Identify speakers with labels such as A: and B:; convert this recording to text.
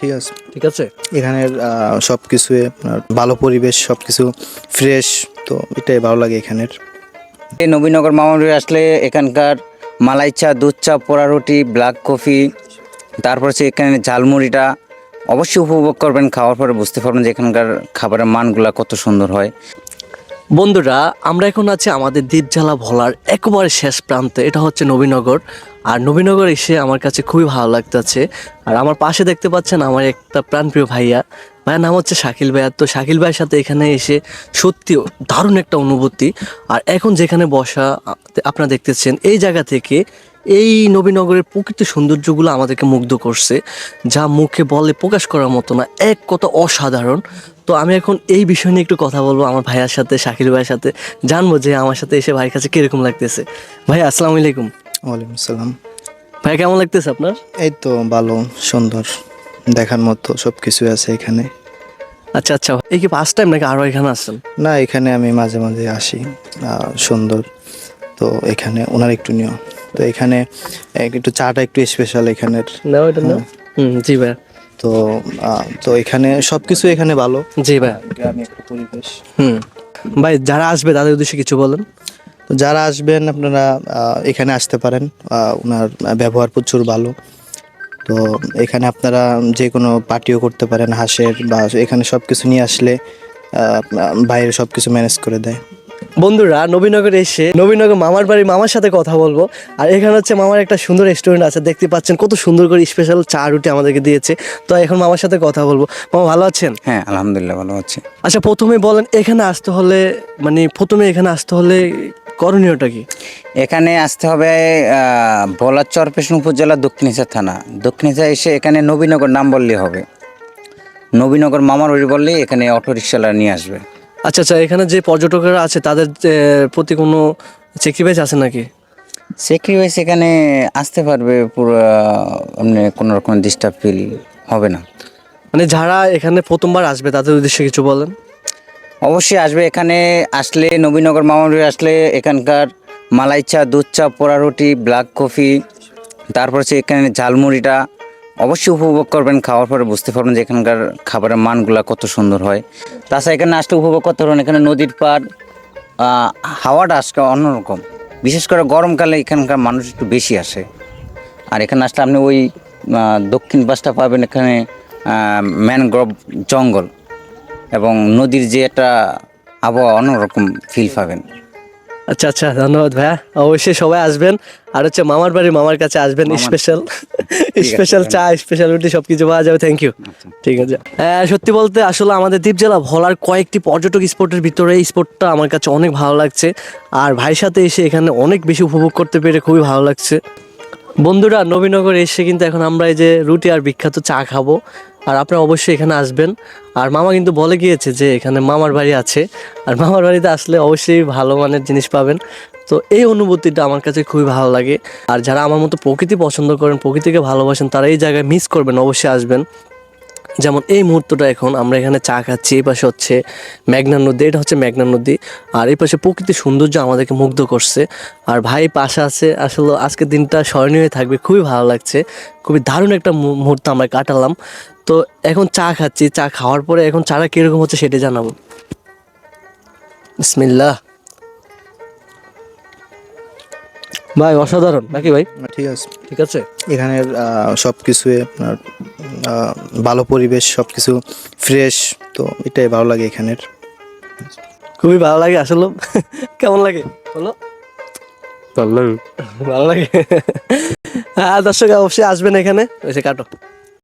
A: ঠিক আছে।
B: ঠিক আছে।
A: এখানের সব কিছুই আপনার ভালো পরিবেশ, সব কিছু ফ্রেশ, তো এটাই ভালো লাগে এখানের।
C: এই নবীনগর মামাবাড়ি আসলে এখানকার মালাই চা, দুধ চা, পোড়া রুটি, ব্ল্যাক কফি, তারপর হচ্ছে এখানে ঝালমুড়িটা অবশ্যই উপভোগ করবেন। খাওয়ার পরে বুঝতে পারবেন যে এখানকার খাবারের মানগুলা কত সুন্দর হয়।
B: বন্ধুরা, আমরা এখন আছি আমাদের দ্বীপজ্বালা ভোলার একেবারে শেষ প্রান্তে, এটা হচ্ছে নবীনগর। আর নবীনগর এসে আমার কাছে খুবই ভালো লাগতেছে। আর আমার পাশে দেখতে পাচ্ছেন আমার একটা প্রাণপ্রিয় ভাইয়ার নাম হচ্ছে শাকিল ভাইয়া। তো শাকিল ভাইয়ের সাথে এখানে এসে সত্যি দারুণ একটা অনুভূতি। আর এখন যেখানে বসা আপনারা দেখতেছেন, এই জায়গা থেকে এই নবীনগরের প্রকৃত সৌন্দর্যগুলো আমাদেরকে মুগ্ধ করছে, যা মুখে বলে প্রকাশ করার মতো না, এক কথা অসাধারণ। তো আমি এখন এই বিষয় নিয়ে একটু কথা বলবো আমার ভাইয়ার সাথে, শাকিল ভাইয়ের সাথে, জানবো যে আমার সাথে এসে ভাইয়ের কাছে কিরকম লাগতেছে। ভাই আসসালামু আলাইকুম।
A: ওয়ালাইকুম আসসালাম।
B: ভাই কেমন লাগতেছে আপনার?
A: এই তো ভালো, সুন্দর, দেখার মতো সব কিছুই আছে এখানে।
B: আচ্ছা আচ্ছা, এই কি ফার্স্ট টাইম নাকি আরও এখানে আসছেন?
A: না, এখানে আমি মাঝে মাঝে আসি, সুন্দর। তো এখানে ওনার একটু নিয়ম, তো এখানে একটু চাটা একটু স্পেশাল এখানের।
B: না ওইটা না। জি ভাই।
A: তো তো এখানে সব কিছু এখানে ভালো।
B: জি ভাই।
A: গ্রামীণ একটা পরিবেশ।
B: ভাই যারা আসবে তাদের উদ্দেশ্যে কিছু বলেন।
A: তো যারা আসবেন আপনারা এখানে আসতে পারেন, ওনার ব্যবহার প্রচুর ভালো। তো এখানে আপনারা যে কোনো পার্টিও করতে পারেন হাঁসের, বা এখানে সব কিছু নিয়ে আসলে বাইরে সব কিছু ম্যানেজ করে দেয়।
B: বন্ধুরা, নবীনগর এসে নবীনগর মামার বাড়ি মামার সাথে কথা বলবো। আর এখানে হচ্ছে মামার একটা সুন্দর রেস্টুরেন্ট আছে, দেখতে পাচ্ছেন কত সুন্দর করে স্পেশাল চা রুটি আমাদেরকে দিয়েছে। তো এখন মামার সাথে কথা বলবো। মামা ভালো আছেন?
C: হ্যাঁ, আলহামদুলিল্লাহ ভালো আছে।
B: আচ্ছা, প্রথমে বলেন এখানে আসতে হলে, মানে প্রথমে এখানে আসতে হলে করণীয়টা কি?
C: এখানে আসতে হবে ভোলা চরপেশন উপজেলা দক্ষিণেশ্বর থানা। দক্ষিণেশ্বর এসে এখানে নবীনগর নাম বললেই হবে। নবীনগর মামার বাড়ি বললেই এখানে অটোরিকশালা নিয়ে আসবে।
B: আচ্ছা আচ্ছা, এখানে যে পর্যটকরা আছে তাদের প্রতি কোনো স্যাক্রিফাইস আছে নাকি?
C: স্যাক্রিফাইস এখানে আসতে পারবে, পুরো মানে কোনো রকম ডিস্টার্ব ফিল হবে না।
B: মানে যারা এখানে প্রথমবার আসবে তাদের উদ্দেশ্যে কিছু বলেন।
C: অবশ্যই আসবে। এখানে আসলে নবীনগর মামার বাড়ি আসলে এখানকার মালাই চা, দুধ চা, পোড়া রুটি, ব্ল্যাক কফি, তারপর হচ্ছে এখানে ঝালমুড়িটা অবশ্যই উপভোগ করবেন। খাওয়ার পরে বুঝতে পারবেন যে এখানকার খাবারের মানগুলা কত সুন্দর হয়। তাছাড়া এখানে আসলে উপভোগ করতে পারবেন এখানে নদীর পাড়, হাওয়াটা আজকে অন্যরকম। বিশেষ করে গরমকালে এখানকার মানুষ একটু বেশি আসে। আর এখানে আসলে আপনি ওই দক্ষিণ পাশটা পাবেন, এখানে ম্যানগ্রোভ জঙ্গল এবং নদীর যে একটা আবহাওয়া, অন্যরকম ফিল পাবেন।
B: আচ্ছা আচ্ছা, ধন্যবাদ ভাইয়া। অবশ্যই সবাই আসবেন। আর হচ্ছে মামার বাড়ি মামার কাছে আসবেন, স্পেশাল স্পেশাল চা, স্পেশাল রুটি সব কিছু পাওয়া যাবে। Thank you. ঠিক আছে। সত্যি বলতে আসলে আমাদের দ্বীপজেলা ভোলার কয়েকটি পর্যটক স্পটের ভিতরে এই স্পটটা আমার কাছে অনেক ভালো লাগছে। আর ভাইয়ের সাথে এসে এখানে অনেক বেশি উপভোগ করতে পেরে খুবই ভালো লাগছে। বন্ধুরা, নবীনগর এসে কিন্তু এখন আমরা এই যে রুটি আর বিখ্যাত চা খাবো। আর আপনারা অবশ্যই এখানে আসবেন। আর মামা কিন্তু বলে গিয়েছে যে এখানে মামার বাড়ি আছে, আর মামার বাড়িতে আসলে অবশ্যই ভালো মানের জিনিস পাবেন। তো এই অনুভূতিটা আমার কাছে খুবই ভালো লাগে। আর যারা আমার মতো প্রকৃতি পছন্দ করেন, প্রকৃতিকে ভালোবাসেন, তারা এই জায়গায় মিস করবেন, অবশ্যই আসবেন। যেমন এই মুহূর্তটা এখন আমরা এখানে চা খাচ্ছি, এই পাশে হচ্ছে মেঘনা নদী, এটা হচ্ছে মেঘনা নদী। আর এই পাশে প্রকৃতির সৌন্দর্য আমাদেরকে মুগ্ধ করছে। আর ভাই পাশে আছে, আসলে আজকের দিনটা স্মরণীয় হয়ে থাকবে, খুবই ভালো লাগছে। খুবই দারুণ একটা মুহূর্ত আমরা কাটালাম। তো এখন চা খাচ্ছি, চা খাওয়ার পরে এখন চাটা কীরকম হচ্ছে সেটা জানাবো। বিসমিল্লাহ। ভাই অসাধারণ নাকি ভাই?
A: ঠিক আছে।
B: ঠিক আছে।
A: এখানের সব কিছুই আপনার ভালো পরিবেশ, সব কিছু ফ্রেশ, তো এটাই ভালো লাগে এখানের।
B: খুবই ভালো লাগে আসলে। কেমন লাগে বলো? ভালো লাগে। হ্যাঁ দর্শক, অবশ্যই আসবেন এখানে, এসে কাটো।